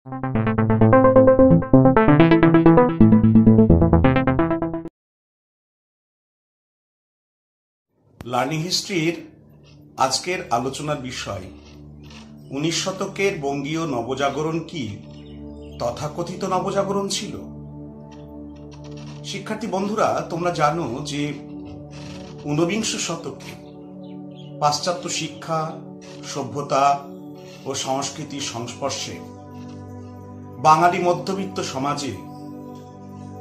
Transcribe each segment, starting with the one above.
Learning হিস্ট্রির আজকের আলোচনার বিষয় 19 শতকের বঙ্গীয় নবজাগরণ কি তথাকথিত নবজাগরণ ছিল। শিক্ষার্থী বন্ধুরা, তোমরা জানো যে 19বিংশ শতকে পাশ্চাত্য শিক্ষা, সভ্যতা ও সংস্কৃতির সংস্পর্শে বাঙালি মধ্যবিত্ত সমাজে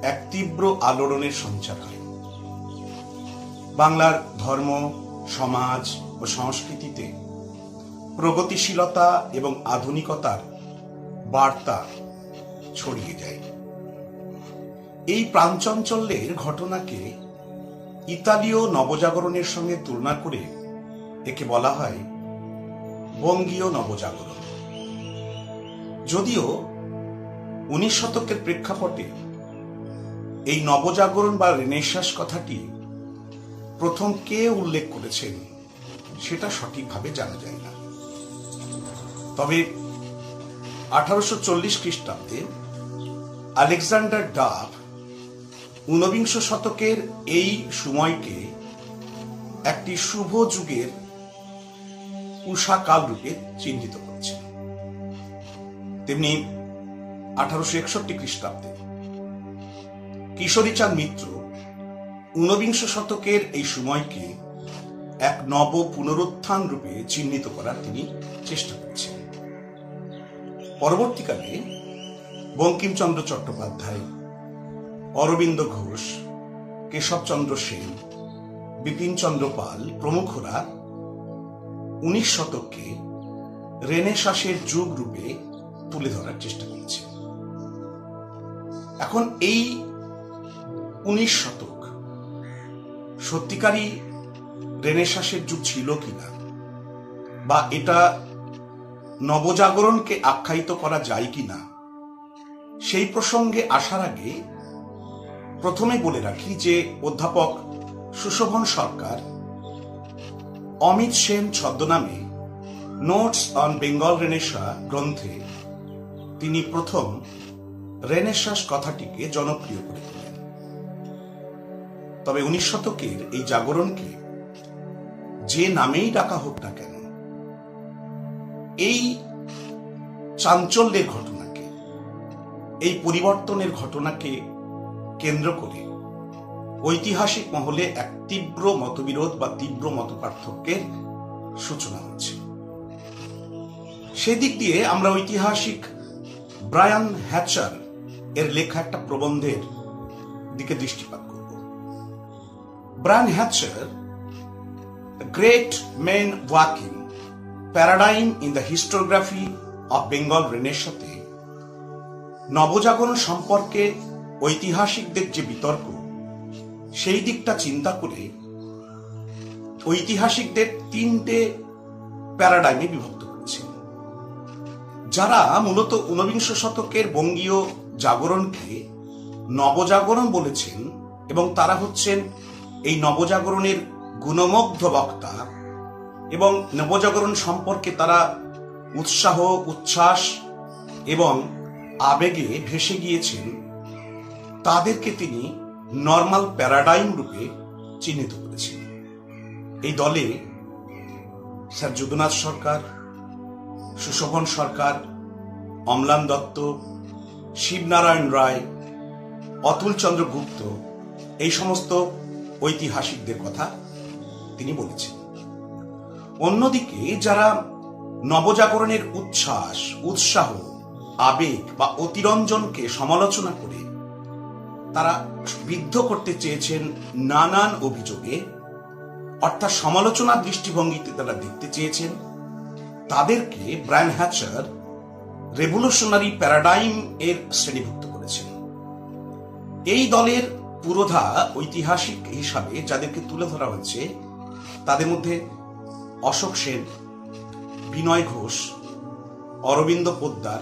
এক তীব্র আলোড়নের সঞ্চার হয়। বাংলার ধর্ম, সমাজ ও সংস্কৃতিতে প্রগতিশীলতা এবং আধুনিকতার বার্তা ছড়িয়ে যায়। এই প্রাণচাঞ্চল্যের ঘটনাকে ইতালীয় নবজাগরণের সঙ্গে তুলনা করে একে বলা হয় বঙ্গীয় নবজাগরণ। যদিও 19 শতকের প্রেক্ষাপটে এই নবজাগরণ বা রেনেসাঁস কথাটি প্রথম কে উল্লেখ করেছেন সেটা সঠিকভাবে জানা যায় না। তবে 1840 খ্রিস্টাব্দে আলেকজান্ডার ডাফ 19বিংশ শতকের এই সময়কে একটি শুভ যুগের উষাকাল রূপে চিহ্নিত করেছেন। তেমনি 1861 খ্রিস্টাব্দে কিশোরীচাঁদ মিত্র 19বিংশ শতকের এই সময়কে এক নব পুনরুত্থান রূপে চিহ্নিত করার তিনি চেষ্টা করেছেন। পরবর্তীকালে বঙ্কিমচন্দ্র চট্টোপাধ্যায়, অরবিন্দ ঘোষ, কেশবচন্দ্র সেন, বিপিনচন্দ্র পাল প্রমুখরা 19 শতককে রেনেসাঁসের যুগ রূপে তুলে ধরার চেষ্টা করেছেন। এখন এই 19 শতক সত্যিকারই রেনেসাঁসের যুগ ছিল কিনা, বা এটা নবজাগরণকে আখ্যায়িত করা যায় কিনা, সেই প্রসঙ্গে আসার আগে প্রথমে বলে রাখি যে অধ্যাপক সুশোভন সরকার অমিত সেন ছদ্মনামে নোটস অন বেঙ্গল রেনেসাঁ গ্রন্থে তিনি প্রথম রেনেসাঁস কথাটিকে জনপ্রিয় করে তোলেন। তবে 19 শতকের এই জাগরণকে যে নামেই ডাকা হোক না কেন, এই চাঞ্চল্যের ঘটনাকে, এই পরিবর্তনের ঘটনাকে কেন্দ্র করে ঐতিহাসিক মহলে এক তীব্র মতবিরোধ বা তীব্র মতপার্থক্যের সূচনা হচ্ছে। সেদিক দিয়ে আমরা ঐতিহাসিক ব্রায়ান হ্যাচার এর লেখা একটা প্রবন্ধের দিকে দৃষ্টিপাত করব। Brian hatcher, The Great Men Working Paradigm in the Historiography of Bengal Renaissance, নবজাগরণ সম্পর্কে ঐতিহাসিকদের যে বিতর্ক, সেই দিকটা চিন্তা করে ঐতিহাসিকদের 3টে প্যারাডাইমে বিভক্ত করেছেন, যারা মূলত 19বিংশ শতকের বঙ্গীয় জাগরণকে নবজাগরণ বলেছেন, এবং তারা হচ্ছেন এই নবজাগরণের গুণমুগ্ধ বক্তা, এবং নবজাগরণ সম্পর্কে তারা উৎসাহ, উচ্ছ্বাস এবং আবেগে ভেসে গিয়েছেন। তাদেরকে তিনি নর্মাল প্যারাডাইম রূপে চিহ্নিত করেছেন। এই দলে স্যার যদুনাথ সরকার, সুশোভন সরকার, অম্লান দত্ত, শিবনারায়ণ রায়, অতুল চন্দ্র গুপ্ত, এই সমস্ত ঐতিহাসিকদের কথা তিনি বলেছেন। অন্যদিকে যারা নবজাগরণের উচ্ছ্বাস, উৎসাহ, আবেগ বা অতিরঞ্জনকে সমালোচনা করে তারা বিদ্ধ করতে চেয়েছেন নানান অভিযোগে, অর্থাৎ সমালোচনার দৃষ্টিভঙ্গিতে তারা দেখতে চেয়েছেন, তাদেরকে ব্রায়ান হ্যাচার রেভলিউশনারি প্যারাডাইম এর শ্রেণীভুক্ত করেছেন। এই দলের পুরোধা ঐতিহাসিক হিসাবে যাদেরকে তুলে ধরা হয়েছে, তাদের মধ্যে অশোক সেন, বিনয় ঘোষ, অরবিন্দ পোদ্দার,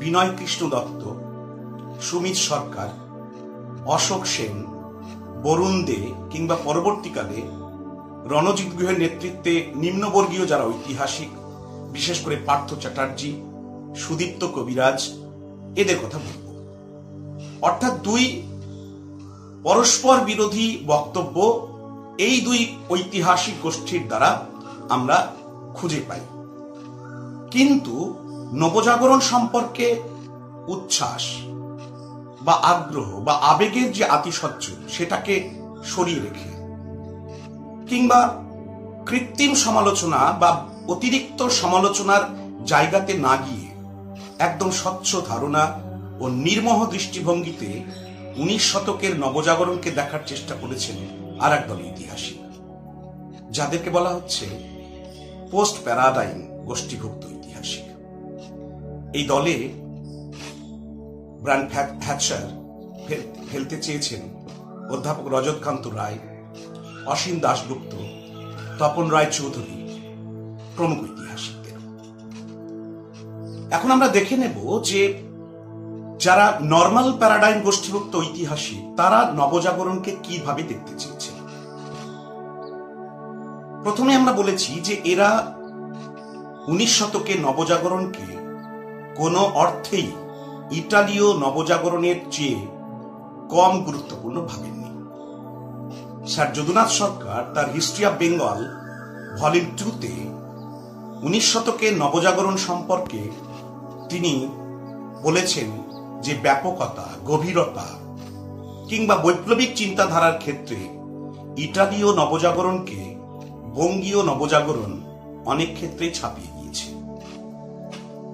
বিনয় কৃষ্ণ দত্ত, সুমিত সরকার, অশোক সেন, বরুণ দে, কিংবা পরবর্তীকালে রণজিৎ গুহের নেতৃত্বে নিম্নবর্গীয় যারা ঐতিহাসিক, বিশেষ করে পার্থ চ্যাটার্জি, সুদীপ্ত কবিরাজ, এদের কথা বলব। অর্থাৎ দুই পরস্পর বিরোধী বক্তব্য এই দুই ঐতিহাসিক গোষ্ঠীর দ্বারা আমরা খুঁজে পাই। কিন্তু নবজাগরণ সম্পর্কে উচ্ছ্বাস বা আগ্রহ বা আবেগের যে আতিশয্য, সেটাকে সরিয়ে রেখে কিংবা কৃত্রিম সমালোচনা বা অতিরিক্ত সমালোচনার জায়গাতে না গিয়ে একদম স্বচ্ছ ধারণা ও নির্মোহ দৃষ্টিভঙ্গিতে 19 শতকের নবজাগরণকে দেখার চেষ্টা করেছেন আর একদল ঐতিহাসিক, যাদেরকে বলা হচ্ছে পোস্ট প্যারাডাইম গোষ্ঠীভুক্ত ঐতিহাসিক। এই দলে ব্রায়ান হ্যাচার ফেলতে চেয়েছেন অধ্যাপক রজতকান্ত রায়, অসীম দাশগুপ্ত, তপন রায় চৌধুরী প্রমুখ ঐতিহাসিকদের। এখন আমরা দেখে নেব যে যারা নর্মাল প্যারাডাইম গোষ্ঠীভুক্ত ঐতিহাসিক, তারা নবজাগরণকে কিভাবে দেখতে চেয়েছেন। প্রথমে আমরা বলেছি যে এরা 19 শতকে নবজাগরণকে কোনো অর্থেই ইতালীয় নবজাগরণের চেয়ে কম গুরুত্বপূর্ণ ভাবেননি। স্যার যদুনাথ সরকার তার হিস্ট্রি অফ বেঙ্গল ভলিউম 2-তে 19 শতকের নবজাগরণ সম্পর্কে তিনি বলেছেন যে ব্যাপকতা, গভীরতা কিংবা বৈপ্লবিক চিন্তাধারার ক্ষেত্রে ইতালীয় নবজাগরণকে বঙ্গীয় নবজাগরণ অনেক ক্ষেত্রেই ছাপিয়ে গিয়েছে।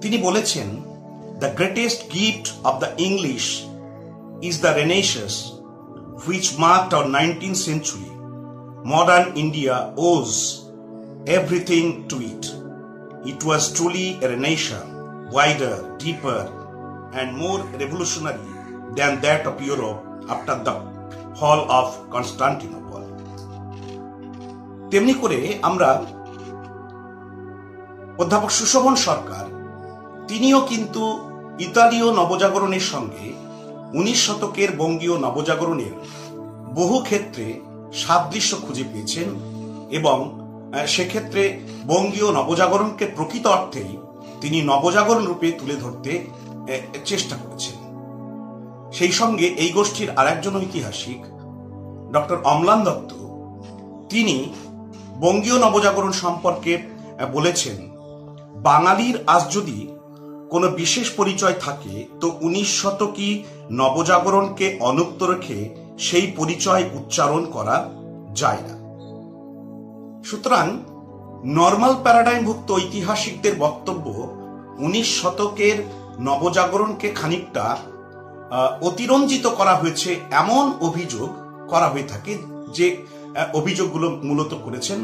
তিনি বলেছেন, "The greatest gift of the English is the Renaissance, which marked our 19th century. Modern India owes everything to it. It was truly a Renaissance, wider, deeper, and more revolutionary than that of Europe after the fall of Constantinople." তেমনি করে আমরা অধ্যাপক সুশোভন সরকার, তিনিও কিন্তু ইতালীয় নবজাগরণের সঙ্গে 19 শতকের বঙ্গীয় নবজাগরণের বহু ক্ষেত্রে সাদৃশ্য খুঁজে পেয়েছেন এবং সেক্ষেত্রে বঙ্গীয় নবজাগরণকে প্রকৃত অর্থেই তিনি নবজাগরণ রূপে তুলে ধরতে চেষ্টা করেছেন। সেই সঙ্গে এই গোষ্ঠীর আরেকজন ঐতিহাসিক ডক্টর অম্লান দত্ত, তিনি বঙ্গীয় নবজাগরণ সম্পর্কে বলেছেন, বাঙালির আজ যদি কোনো বিশেষ পরিচয় থাকে তো 19 শতকী নবজাগরণকে অনুক্ত রেখে সেই পরিচয় উচ্চারণ করা যায় না। সুতরাং নর্মাল প্যারাডাইমভুক্ত ঐতিহাসিকদের বক্তব্য 19 শতকের নবজাগরণকে খানিকটা অতিরঞ্জিত করা হয়েছে এমন অভিযোগ করা হয়ে থাকে, যে অভিযোগগুলো মূলত করেছেন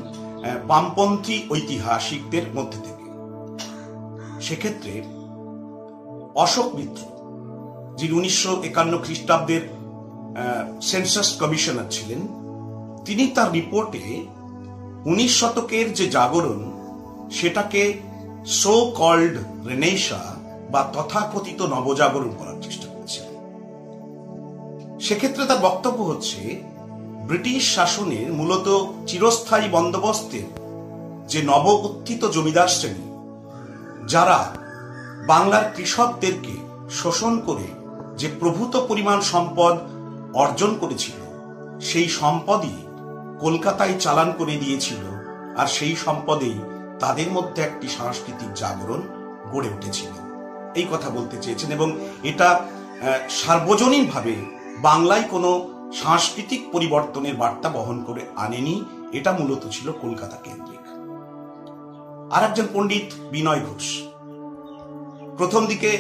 বামপন্থী ঐতিহাসিকদের মধ্যে থেকে। সেক্ষেত্রে অশোক মিত্র, যিনি 1951 খ্রিস্টাব্দের সেন্সাস কমিশনার ছিলেন, তিনি তার রিপোর্টে 19 শতকের যে জাগরণ, সেটাকে সো কল্ড রেনেসা বা তথাকথিত নবজাগরণ করার চেষ্টা করেছেন। সেক্ষেত্রে তার বক্তব্য হচ্ছে, ব্রিটিশ শাসনের মূলত চিরস্থায়ী বন্দোবস্তের যে নব উত্থিত জমিদার শ্রেণী, যারা বাংলার কৃষকদেরকে শোষণ করে যে প্রভূত পরিমাণ সম্পদ অর্জন করেছিল, সেই সম্পদই কলকাতায় চালান করে দিয়েছিল, আর সেই সম্পদেই তাদের মধ্যে একটি সাংস্কৃতিক জাগরণ গড়ে উঠেছিল, এই কথা বলতে চেয়েছেন। এবং এটা সার্বজনীনভাবে বাংলায় কোনো সাংস্কৃতিক পরিবর্তনের বার্তা বহন করে আনেনি, এটা মূলত ছিল কলকাতা কেন্দ্রিক। আর একজন পণ্ডিত বিনয় ঘোষ, প্রথম দিকে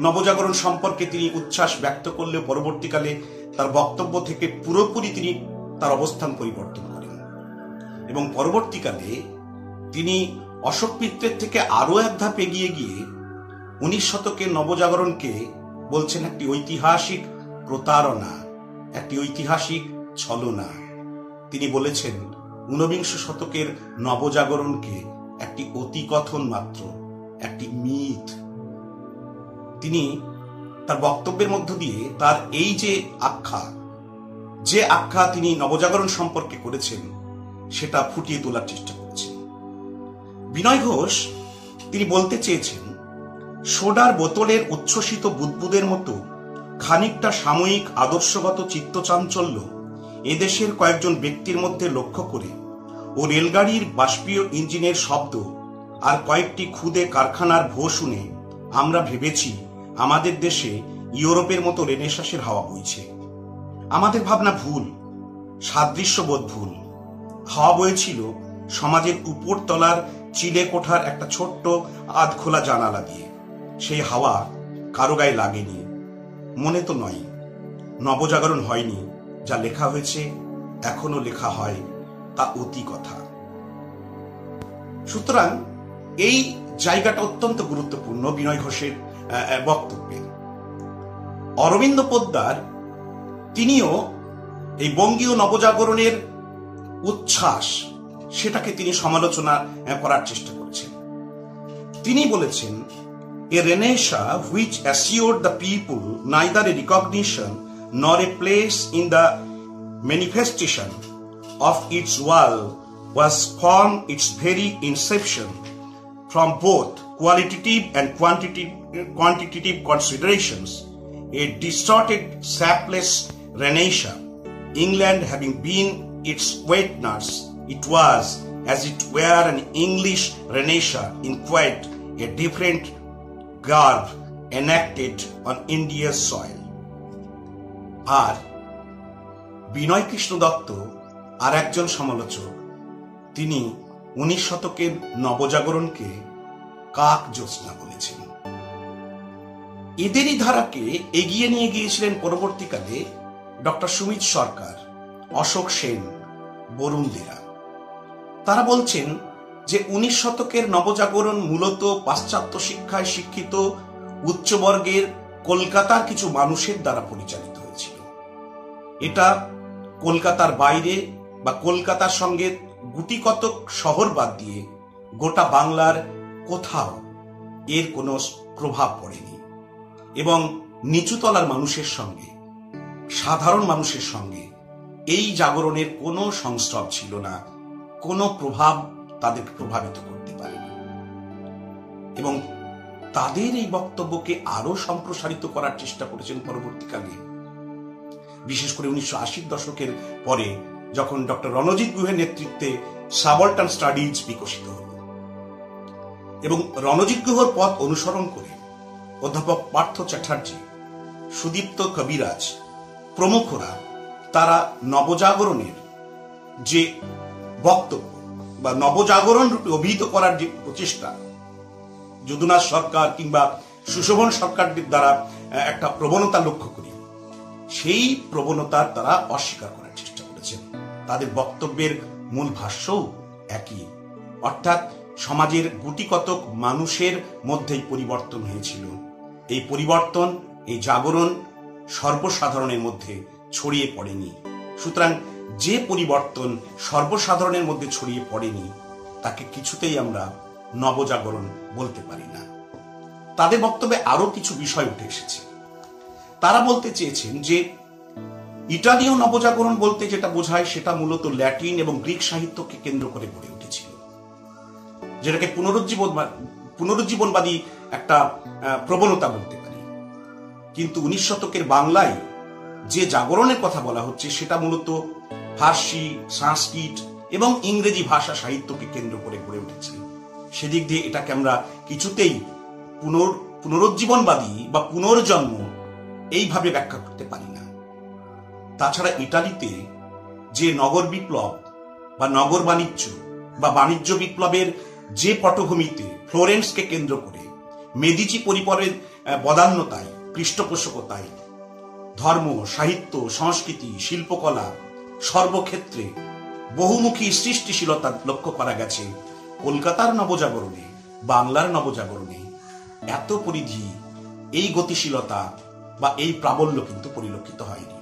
নবজাগরণ সম্পর্কে তিনি উচ্ছ্বাস ব্যক্ত করলেও পরবর্তীকালে তার বক্তব্য থেকে পুরোপুরি তিনি তার অবস্থান পরিবর্তন করেন এবং পরবর্তীকালে তিনি অশোক মিত্রের থেকে আরো এক ধাপ এগিয়ে গিয়ে 19 শতকের নবজাগরণকে বলছেন একটি ঐতিহাসিক প্রতারণা, একটি ঐতিহাসিক ছলনা। তিনি বলেছেন 19 শতকের নবজাগরণকে একটি অতিকথন মাত্র, একটি মিথ। তিনি তার বক্তব্যের মধ্য দিয়ে তার এই যে আখ্যা তিনি নবজাগরণ সম্পর্কে করেছেন, সেটা ফুটিয়ে তোলার চেষ্টা করেছেন। বিনয় ঘোষ তিনি বলতে চেয়েছেন সোডার বোতলের উচ্ছ্বসিত বুদবুদের মতো খানিকটা সাময়িক আদর্শগত চিত্তচাঞ্চল্য এদেশের কয়েকজন ব্যক্তির মধ্যে লক্ষ্য করে ও রেলগাড়ির বাষ্পীয় ইঞ্জিনের শব্দ আর কয়েকটি ক্ষুদে কারখানার ভো শুনে আমরা ভেবেছি আমাদের দেশে ইউরোপের মতো রেনেসাঁসের হাওয়া বইছে। আমাদের ভাবনা ভুল, সাদৃশ্যবোধ ভুল। হাওয়া বইছিল সমাজের উপরতলার চিলে কোঠার একটা ছোট্ট আধখোলা জানালা দিয়ে। সেই হাওয়া কারো গায়ে লাগেনি, মনে তো নয়। নবজাগরণ হয়নি, যা লেখা হয়েছে এখনো লেখা হয়, তা অতি কথা। সুতরাং এই জায়গাটা অত্যন্ত গুরুত্বপূর্ণ বিনয় ঘোষের বক্তব্যে। অরবিন্দ পোদ্দার তিনিও এই বঙ্গীয় নবজাগরণের উচ্ছ্বাস, সেটাকে তিনি সমালোচনা করার চেষ্টা করেছেন। তিনি বলেছেন, এ Renaissance which assured the people neither a recognition nor a place in the manifestation of its world was from its very inception from both qualitative and quantitative considerations a distorted, sapless Renaissance. England having been its wet nurse, it was as it were an English Renaissance in quite a different garb enacted on India's soil. আর বিনয় কৃষ্ণ দত্ত আর একজন সমালোচক, তিনি 19 শতকের নবজাগরণকে কাক জ্যোৎস্না বলেছেন। এদেরই ধারাকে এগিয়ে নিয়ে গিয়েছিলেন পরবর্তীকালে ডক্টর সুমিত সরকার, অশোক সেন, বরুণ দেরা। তারা বলছেন যে 19 শতকের নবজাগরণ মূলত পাশ্চাত্য শিক্ষায় শিক্ষিত উচ্চবর্গের কলকাতার কিছু মানুষের দ্বারা পরিচালিত হয়েছিল। এটা কলকাতার বাইরে বা কলকাতার সঙ্গে গুটিকতক শহর বাদ দিয়ে গোটা বাংলার কোথাও এর কোনো প্রভাব পড়েনি এবং নিচুতলার মানুষের সঙ্গে, সাধারণ মানুষের সঙ্গে এই জাগরণের কোনো সংস্রব ছিল না, কোনো প্রভাব তাদেরকে প্রভাবিত করতে পারেনি। এবং তাদের এই বক্তব্যকে আরো সম্প্রসারিত করার চেষ্টা করেছেন পরবর্তীকালে, বিশেষ করে 1980-র দশকের পরে যখন ডক্টর রণজিৎ গুহের নেতৃত্বে সাবঅল্টার্ন স্টাডিজ বিকশিত হল। এবং রণজিৎ গুহর পথ অনুসরণ করে অধ্যাপক পার্থ চ্যাটার্জি, সুদীপ্ত কবিরাজ প্রমুখরা তারা নবজাগরণের যে বক্তব্য বা নবজাগরণ রূপে অভিহিত করার যে প্রচেষ্টা যদুনাথ সরকার কিংবা সুশোভন সরকারদের দ্বারা একটা প্রবণতা লক্ষ্য করি, সেই প্রবণতার তারা অস্বীকার করার চেষ্টা করেছেন। তাদের বক্তব্যের মূল ভাষ্যও একই, অর্থাৎ সমাজের গুটিকতক মানুষের মধ্যেই পরিবর্তন হয়েছিল। এই পরিবর্তন, এই জাগরণ সর্বসাধারণের মধ্যে ছড়িয়ে পড়েনি। সুতরাং যে পরিবর্তন সর্বসাধারণের মধ্যে ছড়িয়ে পড়েনি তাকে কিছুতেই আমরা নবজাগরণ বলতে পারি না। তাদের বক্তব্যে আরো কিছু বিষয় উঠে এসেছে। তারা বলতে চেয়েছেন যে ইটালীয় নবজাগরণ বলতে যেটা বোঝায় সেটা মূলত ল্যাটিন এবং গ্রিক সাহিত্যকে কেন্দ্র করে গড়ে উঠেছিল, যেটাকে পুনরুজ্জীবনবাদী একটা প্রবণতা বলতে পারি। কিন্তু 19 শতকের বাংলায় যে জাগরণের কথা বলা হচ্ছে সেটা মূলত ফার্সি, সংস্কৃত এবং ইংরেজি ভাষা সাহিত্যকে কেন্দ্র করে গড়ে উঠেছে। সেদিক দিয়ে এটাকে আমরা কিছুতেই পুনরুজ্জীবনবাদী বা পুনর্জন্ম এইভাবে ব্যাখ্যা করতে পারি না। তাছাড়া ইটালিতে যে নগর বিপ্লব বা নগর বাণিজ্য বা বাণিজ্য বিপ্লবের যে পটভূমিতে ফ্লোরেন্সকে কেন্দ্র করে মেদিচি পরিবারের বদান্যতায়, পৃষ্ঠপোষকতায় ধর্ম, সাহিত্য, সংস্কৃতি, শিল্পকলা সর্বক্ষেত্রে বহুমুখী সৃষ্টিশীলতা লক্ষ্য করা গেছে, কলকাতার নবজাগরণে, বাংলার নবজাগরণে এত পরিধি, এই গতিশীলতা বা এই প্রাবল্য কিন্তু পরিলক্ষিত হয়নি।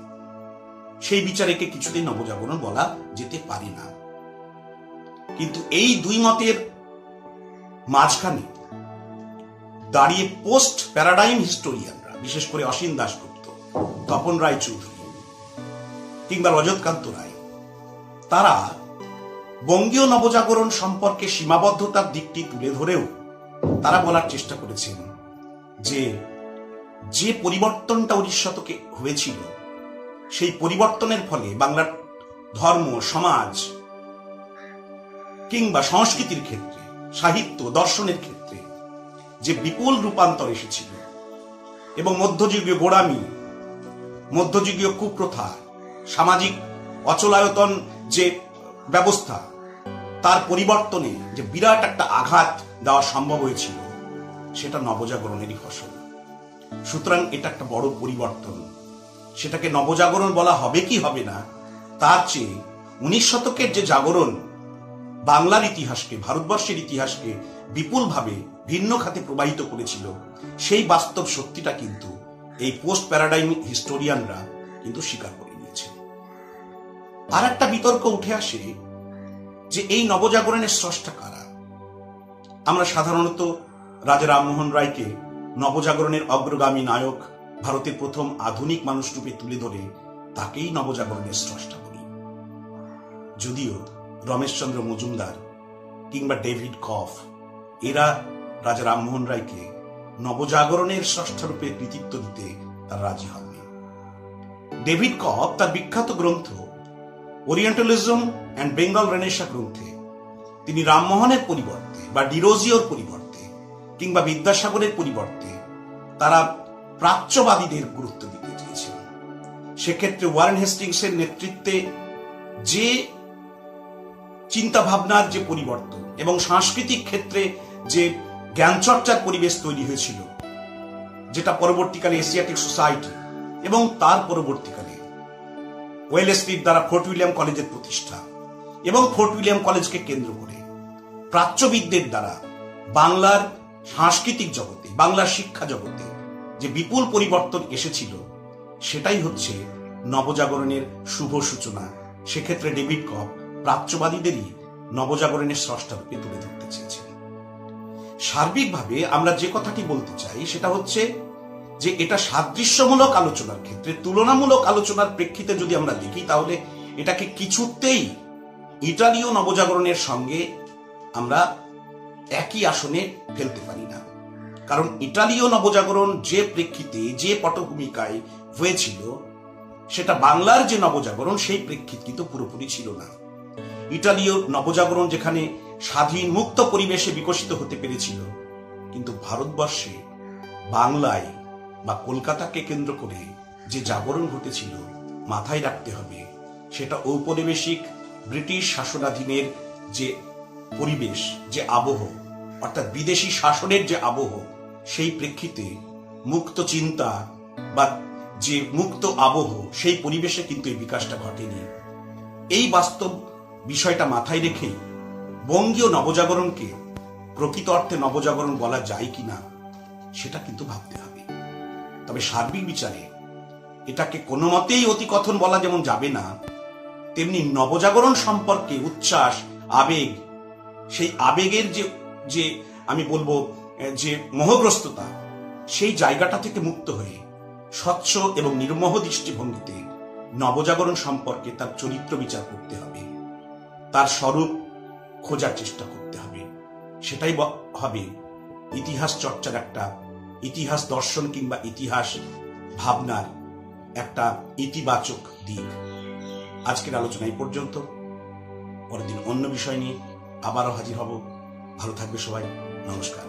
সেই বিচারেকে কিছুতেই নবজাগরণ বলা যেতে পারে না। কিন্তু এই দুই মতের মাঝখানে দাঁড়িয়ে পোস্ট প্যারাডাইম হিস্টোরিয়ানরা, বিশেষ করে অসীম দাশগুপ্ত, তপন রায় চৌধুরী কিংবা রজতকান্ত রায়, তারা বঙ্গীয় নবজাগরণ সম্পর্কে সীমাবদ্ধতার দিকটি তুলে ধরেও তারা বলার চেষ্টা করেছেন যে যে পরিবর্তনটা 19 শতকে হয়েছিল, সেই পরিবর্তনের ফলে বাংলার ধর্ম, সমাজ কিংবা সংস্কৃতির ক্ষেত্রে, সাহিত্য, দর্শনের ক্ষেত্রে যে বিপুল রূপান্তর এসেছিল এবং মধ্যযুগীয় গোড়ামি, মধ্যযুগীয় কুপ্রথা, সামাজিক অচলায়তন যে ব্যবস্থা, তার পরিবর্তনে যে বিরাট একটা আঘাত দেওয়া সম্ভব হয়েছিল, সেটা নবজাগরণেরই ফসল। সুতরাং এটা একটা বড় পরিবর্তন। সেটাকে নবজাগরণ বলা হবে কি হবে না, তার চেয়ে 19 শতকের যে জাগরণ বাংলার ইতিহাসকে, ভারতবর্ষের ইতিহাসকে বিপুলভাবে ভিন্ন খাতে প্রবাহিত করেছিল, সেই বাস্তব সত্যিটা কিন্তু এই পোস্ট প্যারাডাইম হিস্টোরিয়ানরা কিন্তু স্বীকার করে নিয়েছে। আর একটা বিতর্ক উঠে আসে যে এই নবজাগরণের স্রষ্টা কারা। আমরা সাধারণত রাজা রামমোহন রায়কে নবজাগরণের অগ্রগামী নায়ক, ভারতের প্রথম আধুনিক মানুষ রূপে তুলে ধরে তাকেই নবজাগরণের স্রষ্টা বলি। যদিও রমেশচন্দ্র মজুমদার কিংবা ডেভিড কফ এরা রাজা রামমোহন রায়কে নবজাগরণের স্রষ্টা রূপে কৃতিত্ব দিতে তারা রাজি হননি। ডেভিড কফ তার বিখ্যাত গ্রন্থ ওরিয়েন্টালিজম অ্যান্ড বেঙ্গল রেনেসা গ্রন্থে তিনি রামমোহনের পরিবর্তে বা ডিরোজিওর পরিবর্তে কিংবা বিদ্যাসাগরের পরিবর্তে তারা প্রাচ্যবাদীদের গুরুত্ব দিতে চেয়েছেন। সেক্ষেত্রে ওয়ারেন হেস্টিংসের নেতৃত্বে যে চিন্তা ভাবনার যে পরিবর্তন এবং সাংস্কৃতিক ক্ষেত্রে যে জ্ঞানচর্চার পরিবেশ তৈরি হয়েছিল, যেটা পরবর্তীকালে এশিয়াটিক সোসাইটি এবং তার পরবর্তীকালে ওয়েলেসলির দ্বারা ফোর্ট উইলিয়াম কলেজের প্রতিষ্ঠা এবং ফোর্ট উইলিয়াম কলেজকে কেন্দ্র করে প্রাচ্যবিদদের দ্বারা বাংলার সাংস্কৃতিক জগতে, বাংলার শিক্ষা জগতে যে বিপুল পরিবর্তন এসেছিল, সেটাই হচ্ছে নবজাগরণের শুভ সূচনা। সেক্ষেত্রে ডেভিড কফ প্রাচ্যবাদীদেরই নবজাগরণের স্রষ্টা রূপে তুলে ধরতে চেয়েছেন। সার্বিকভাবে আমরা যে কথাটি বলতে চাই সেটা হচ্ছে যে এটা সাদৃশ্যমূলক আলোচনার ক্ষেত্রে, তুলনামূলক আলোচনার প্রেক্ষিতে যদি আমরা দেখি, তাহলে এটাকে কিছুতেই ইটালীয় নবজাগরণের সঙ্গে আমরা একই আসনে ফেলতে পারি না। কারণ ইটালীয় নবজাগরণ যে প্রেক্ষিতে, যে পটভূমিকায় হয়েছিল, সেটা বাংলার যে নবজাগরণ সেই প্রেক্ষিত কিন্তু পুরোপুরি ছিল না। ইটালীয় নবজাগরণ যেখানে স্বাধীন মুক্ত পরিবেশে বিকশিত হতে পেরেছিল, কিন্তু ভারতবর্ষে বাংলায় বা কলকাতাকে কেন্দ্র করে যে জাগরণ ঘটেছিল, মাথায় রাখতে হবে সেটা ঔপনিবেশিক ব্রিটিশ শাসনাধীনের যে পরিবেশ, যে আবহ, অর্থাৎ বিদেশি শাসনের যে আবহ, সেই প্রেক্ষিতে মুক্ত চিন্তা বা যে মুক্ত আবহ, সেই পরিবেশে কিন্তু এই বিকাশটা ঘটেনি। এই বাস্তব বিষয়টা মাথায় রেখেই বঙ্গীয় নবজাগরণকে প্রকৃত অর্থে নবজাগরণ বলা যায় কিনা সেটা কিন্তু ভাবতে হবে। তবে সার্বিক বিচারে এটাকে কোনো মতেই অতিকথন বলা যেমন যাবে না, তেমনি নবজাগরণ সম্পর্কে উচ্ছ্বাস, আবেগ, সেই আবেগের যে আমি বলবো যে মোহগ্রস্ততা, সেই জায়গাটা থেকে মুক্ত হয়ে স্বচ্ছ এবং নির্মোহ দৃষ্টিভঙ্গিতে নবজাগরণ সম্পর্কে তার চরিত্র বিচার করতে হবে, তার স্বরূপ খোঁজার চেষ্টা করতে হবে। সেটাই হবে ইতিহাস চর্চার একটা, ইতিহাস দর্শন কিংবা ইতিহাস ভাবনার একটা ইতিবাচক দিক। আজকের আলোচনা এই পর্যন্ত। পরের দিন অন্য বিষয় নিয়ে আবারও হাজির হব। ভালো থাকবে সবাই। নমস্কার।